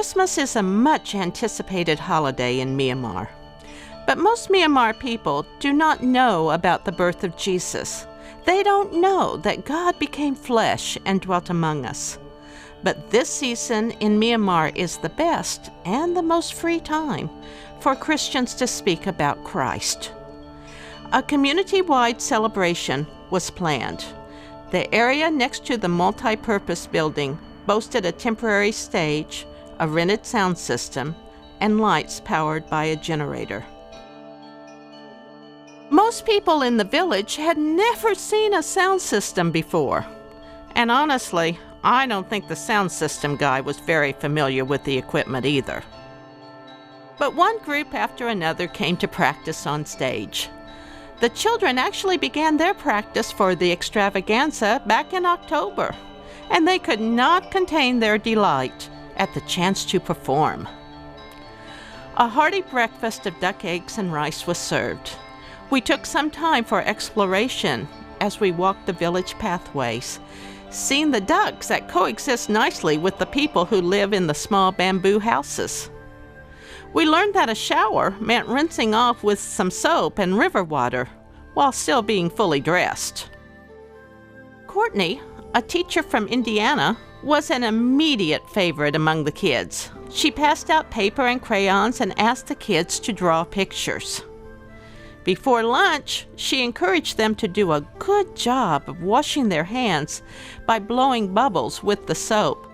Christmas is a much anticipated holiday in Myanmar. But most Myanmar people do not know about the birth of Jesus. They don't know that God became flesh and dwelt among us. But this season in Myanmar is the best and the most free time for Christians to speak about Christ. A community-wide celebration was planned. The area next to the multi-purpose building boasted a temporary stage, a rented sound system, and lights powered by a generator. Most people in the village had never seen a sound system before. And honestly, I don't think the sound system guy was very familiar with the equipment either. But one group after another came to practice on stage. The children actually began their practice for the extravaganza back in October, and they could not contain their delight at the chance to perform. A hearty breakfast of duck eggs and rice was served. We took some time for exploration as we walked the village pathways, seeing the ducks that coexist nicely with the people who live in the small bamboo houses. We learned that a shower meant rinsing off with some soap and river water while still being fully dressed. Courtney, a teacher from Indiana, was an immediate favorite among the kids. She passed out paper and crayons and asked the kids to draw pictures. Before lunch, she encouraged them to do a good job of washing their hands by blowing bubbles with the soap.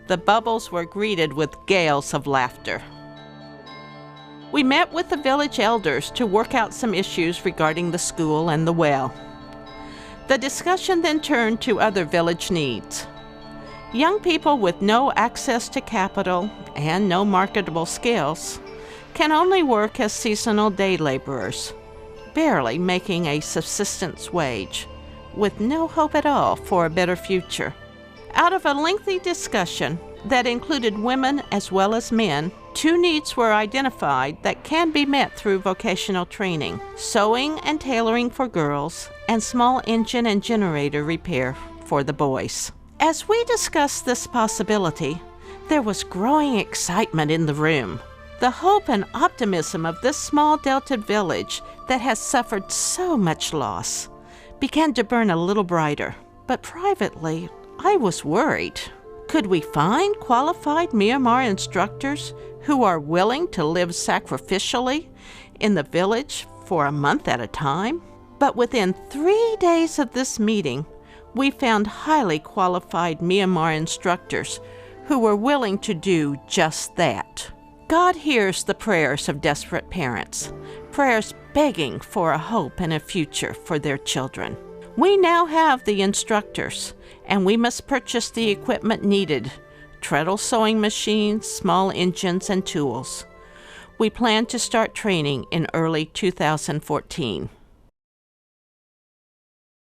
The bubbles were greeted with gales of laughter. We met with the village elders to work out some issues regarding the school and the well. The discussion then turned to other village needs. Young people with no access to capital and no marketable skills can only work as seasonal day laborers, barely making a subsistence wage, with no hope at all for a better future. Out of a lengthy discussion that included women as well as men, 2 needs were identified that can be met through vocational training: sewing and tailoring for girls, and small engine and generator repair for the boys. As we discussed this possibility, there was growing excitement in the room. The hope and optimism of this small delta village that has suffered so much loss began to burn a little brighter. But privately, I was worried. Could we find qualified Myanmar instructors who are willing to live sacrificially in the village for a month at a time? But within 3 days of this meeting, we found highly qualified Myanmar instructors who were willing to do just that. God hears the prayers of desperate parents, prayers begging for a hope and a future for their children. We now have the instructors, and we must purchase the equipment needed: treadle sewing machines, small engines, and tools. We plan to start training in early 2014.